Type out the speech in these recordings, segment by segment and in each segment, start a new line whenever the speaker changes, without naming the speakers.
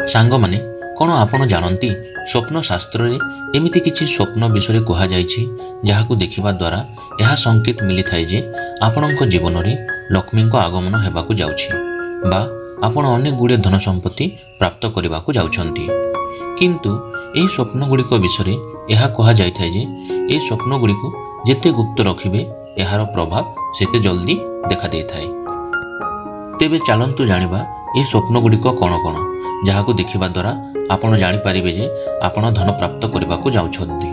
सांगमाने कौन आपण जानती स्वप्न शास्त्र रे एमिति किछि स्वप्न विषय कहा जाइछि जहाकू देखिबा द्वारा यह संकेत मिली थाए जे आपणक जीवन रे लक्ष्मी आगमन हेबाकू जाउछि बा आपण अनेक गुड़े धन संपत्ति प्राप्त करबाकू जाउछंती। किंतु एही स्वप्न गुड़िक विषय यह कहा जाय थाए जे एही स्वप्न गुड़िक जेते गुप्त रखिबे यार प्रभाव सेते जल्दी देखा दे थाए। तेबे चलंतु जानिबा एही स्वप्न गुड़िक कौन कौन जहाकू देखिबा द्वारा आपण जानि पारिबे जे आपण धन प्राप्त करबाकू जाउछंती।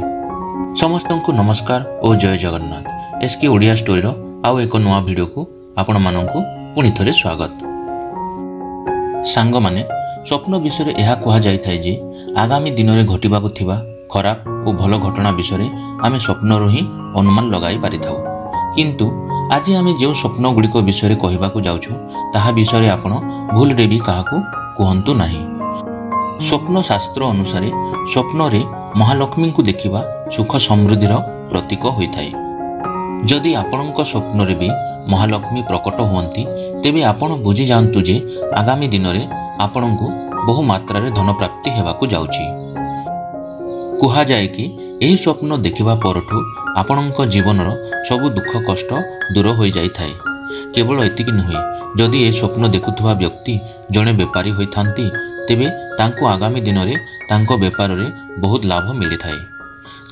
समस्तंकु नमस्कार और जय जगन्नाथ। एसके ओडिया स्टोरी रो आउ एक नुआ वीडियो को आपण माननकु पुनि थरे स्वागत। सांग माने स्वप्न विषय यह कहा जाय थाए जे आगामी दिन में घटिबाकू थिबा खराब और भल घटना विषय आमे स्वप्न रो ही अनुमान लगाई पारि थाउ। किंतु आज आमे जो स्वप्न गुड़िक विषय कहबाकू जाउछु ताहा विषय आपण भूल रे भी काहाकू कहंतु नाही। स्वप्न शास्त्र अनुसार स्वप्न रे महालक्ष्मी को देखिबा सुख समृद्धिर प्रतीक होइथाय। जदि आपणक स्वप्न रे भी महालक्ष्मी प्रकट हुअंती तेबे आपण बुझी जानतु जे आगामी दिन में आपणकू बहु मात्रा रे धन प्राप्ति हेबाकू जाउछि। कुहा जाए कि एही स्वप्न देखिबा परठू आपणक जीवनर सबु दुख कष्ट दूर हो जाई थाए। केवल एतिक नुहे, जदि ए स्वप्न देखुथुवा व्यक्ति जड़े बेपारी होइथांती तेबे तांको आगामी दिन में तांको बेपार रे बहुत लाभ मिली थाए।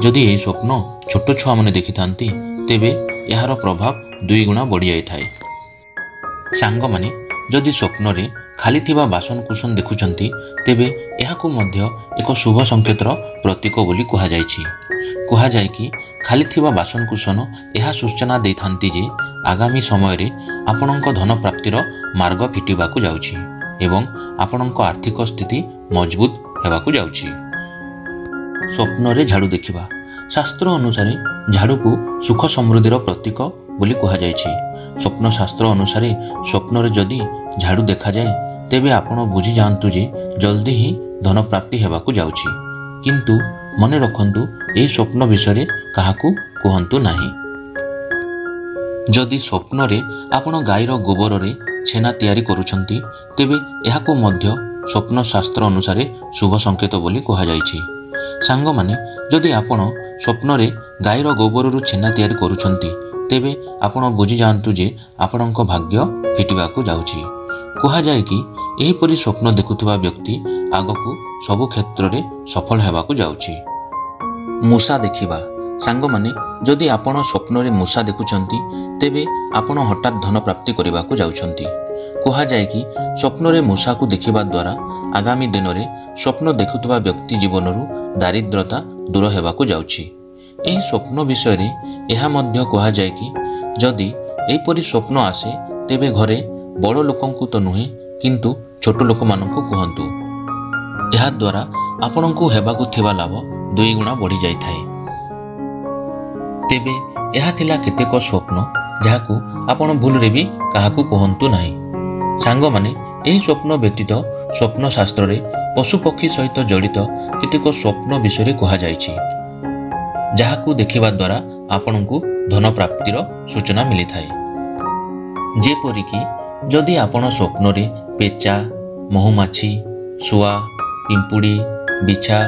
जदि ए स्वप्न छोट छुआ माने देखिथांती तेबे यार प्रभाव दुई गुणा बढ़ी जाई थाए। सांग माने जदि स्वप्न रे खाली थिबा बासन कुसन देखुचंती तेबे याकू मध्य एक शुभ संकेतर प्रतीक बोली कहा जायछि। कहा जाय कि खाली थिबा बासन कुसन यह सूचना देथांती जे आगामी समय रे आपणक धन प्राप्तिर मार्ग फिटिबाकू जाउछि एवं आपणक आर्थिक स्थिति मजबूत हेबाकू जाउछि। स्वप्न रे झाड़ू देखिबा शास्त्र अनुसार झाड़ू को सुख समृद्धिर प्रतीक बोली कहा जायछि। स्वप्न शास्त्र अनुसार स्वप्न रे जदि झाड़ू देखा जाए तेबे आपण बुझी जानतु जे जल्दी ही धन प्राप्ति हेबाकू जाउछि। किंतु मने रखंतु एही स्वप्न विषय काहाकू कहंतु नाही। जदि स्वप्न रे आपण गाईर गोबर रे छेना तैयारी करूछंती तेबे एहाकू मध्य स्वप्न शास्त्र अनुसार शुभ संकेत बोली कहा जायछि। सांग माने जदि आपण स्वप्न रे गाईर गोबर रु छेना तैयारी करूछंती तेबे आपण बुझी जानतु जे आपणक भाग्य फिटिबाकू जाउछि। कहा जाए कि एही परि स्वप्न देखुथुवा व्यक्ति आगकू सबु क्षेत्र रे सफल हेबाकू जाउछि। मूषा देखिबा सांग माने जदि आपण स्वप्न रे मूषा देखुछंती तेबे आपण हठात धन प्राप्ति करबाकू जाउछंती। कहा जाए कि स्वप्न रे मूषा को देखिबा द्वारा आगामी दिन रे स्वप्न देखुथुवा व्यक्ति जीवन रु दारिद्रता दूर हेबाकू जाउछि। एही स्वप्न विषय रे एहा मध्य कहा जाए कि जदि एही परि स्वप्न आसे तेबे घरे बड़ लोकंकु तो नुहे किंतु छोट लोक मानंकु कहंतु। एहा द्वारा आपणंकु हेबाकू थिबा लाभ दुई गुणा बढ़ी जाई थाए। तेबे एहा थिला केतेक स्वप्न जाहाकू आपण भूल रे भी काहाकू कहंतु नाही। सांग माने एही स्वप्न व्यतीत स्वप्न शास्त्र रे पशु पक्षी सहित जड़ित केतेक स्वप्न विषय कहा जायछि जहाकू देखिबा द्वारा आपणंकु धन प्राप्तिर सूचना मिली थाए। जेपरि कि जदि आपण स्वप्न रे पेचा महुमाछी सुआ पिंपुड़ी बिछा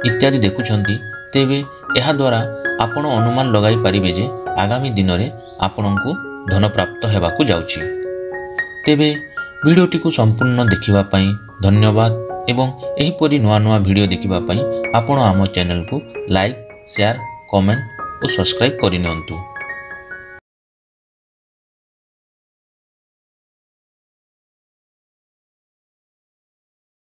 इत्यादि देखुछंती तेबे एहा द्वारा आपण अनुमान लगाई पारिबे जे आगामी दिन में आपणंकु धन प्राप्त हेबाकू जाउछि। तेबे वीडियोटी को संपूर्ण देखिबा पई धन्यवाद एवं एही परि नुआ नुआ वीडियो देखिबा पई आपण आम चैनल को लाइक शेयर कमेंट और सब्सक्राइब करि नियंतु।